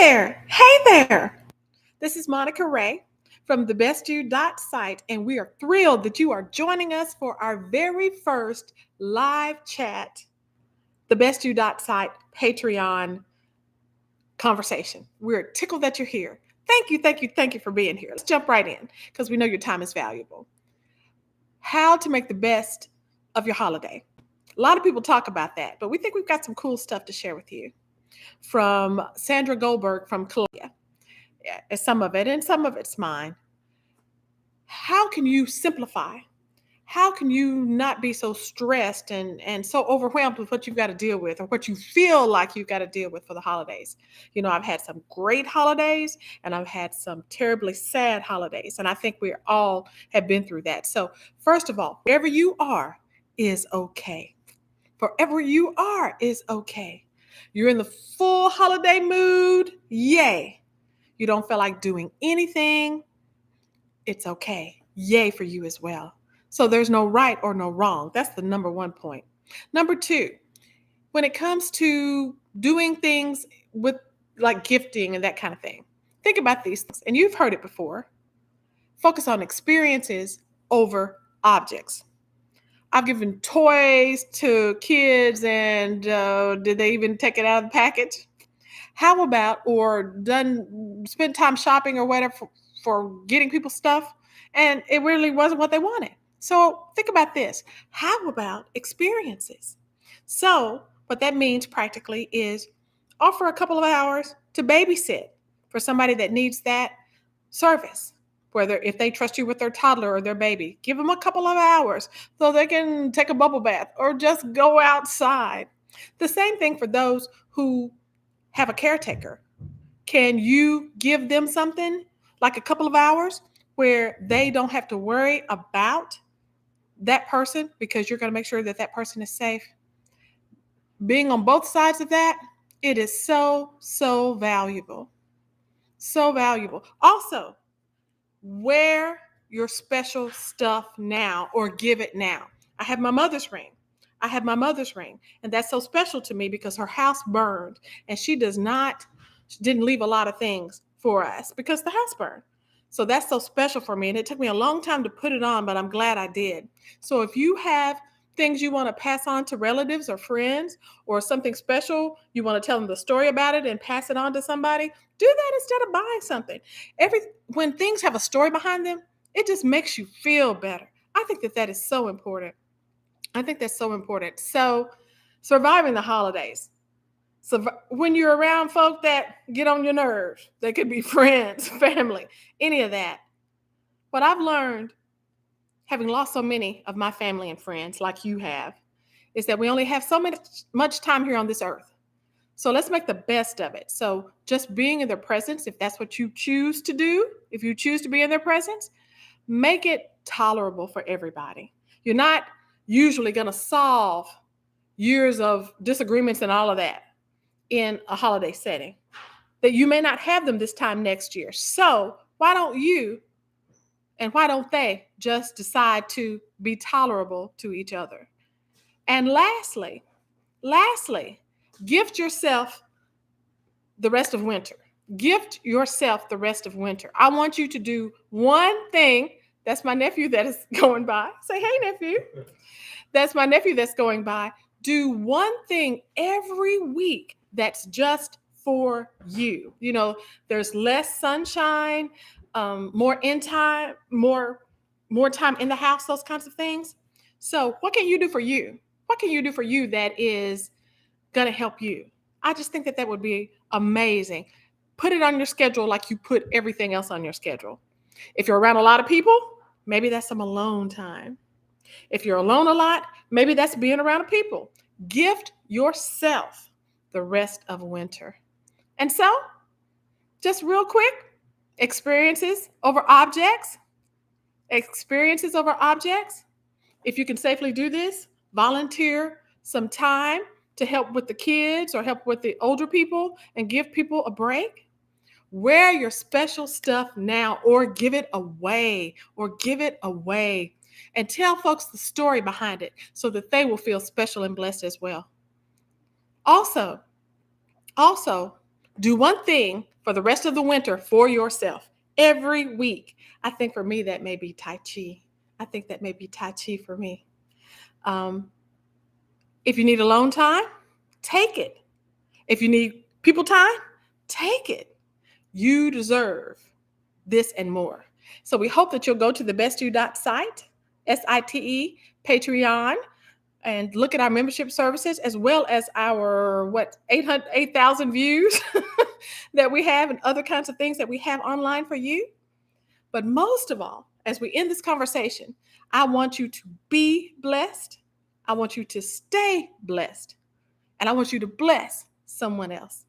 Hey there. This is Monica Ray from the Best You site, and we are thrilled that you are joining us for our very first live chat, the Best You site Patreon conversation. We're tickled that you're here. Thank you for being here. Let's jump right in because we know your time is valuable. How to make the best of your holiday. A lot of people talk about that, but we think we've got some cool stuff to share with you from Sandra Goldberg from Columbia. Some of it, and some of it's mine. How can you simplify? How can you not be so stressed and so overwhelmed with what you've got to deal with or what you feel like you've got to deal with for the holidays? I've had some great holidays and I've had some terribly sad holidays. And I think we all have been through that. So, first of all, wherever you are is okay. Wherever you are is okay. You're in the full holiday mood. Yay. You don't feel like doing anything, it's okay. Yay for you as well. So there's no right or no wrong. That's the number one point. Number two, when it comes to doing things with like gifting and that kind of thing, think about these things. And you've heard it before. Focus on experiences over objects. I've given toys to kids and did they even take it out of the package? How about, or spend time shopping or whatever for getting people stuff, and it really wasn't what they wanted. So think about this. How about experiences? So what that means practically is offer a couple of hours to babysit for somebody that needs that service. Whether if they trust you with their toddler or their baby, give them a couple of hours so they can take a bubble bath or just go outside. The same thing for those who have a caretaker. Can you give them something like a couple of hours where they don't have to worry about that person because you're going to make sure that that person is safe? Being on both sides of that, it is so valuable. So valuable. Also, wear your special stuff now or give it now. I have my mother's ring. And that's so special to me because her house burned and she didn't leave a lot of things for us because the house burned. So that's so special for me. And it took me a long time to put it on, but I'm glad I did. So if you have things you want to pass on to relatives or friends or something special, you want to tell them the story about it and pass it on to somebody, do that instead of buying something. When things have a story behind them, it just makes you feel better. I think that is so important. I think that's so important. So surviving the holidays. So when you're around folk that get on your nerves, they could be friends, family, any of that. What I've learned, having lost so many of my family and friends like you have, is that we only have so much time here on this earth. So let's make the best of it. So just being in their presence, if that's what you choose to do, if you choose to be in their presence, make it tolerable for everybody. You're not usually going to solve years of disagreements and all of that in a holiday setting, that you may not have them this time next year. So why don't you and why don't they just decide to be tolerable to each other? And lastly, gift yourself the rest of winter. Gift yourself the rest of winter. I want you to do one thing. That's my nephew that is going by. Say, hey, nephew. That's my nephew that's going by. Do one thing every week that's just for you. There's less sunshine, more time in the house, those kinds of things. So what can you do for you? What can you do for you that is going to help you? I just think that would be amazing. Put it on your schedule like you put everything else on your schedule. If you're around a lot of people, maybe that's some alone time. If you're alone a lot, maybe that's being around people. Gift yourself the rest of winter. And so, just real quick, experiences over objects. Experiences over objects. If you can safely do this, volunteer some time to help with the kids or help with the older people and give people a break. Wear your special stuff now or give it away and tell folks the story behind it so that they will feel special and blessed as well. Also, do one thing for the rest of the winter for yourself every week. I think for me, that may be Tai Chi. I think that may be Tai Chi for me. Um, if you need alone time, take it. If you need people time, take it. You deserve this and more. So we hope that you'll go to the bestyou.site, SITE, Patreon, and look at our membership services as well as our 8,000 views that we have and other kinds of things that we have online for you. But most of all, as we end this conversation, I want you to be blessed. I want you to stay blessed. And I want you to bless someone else.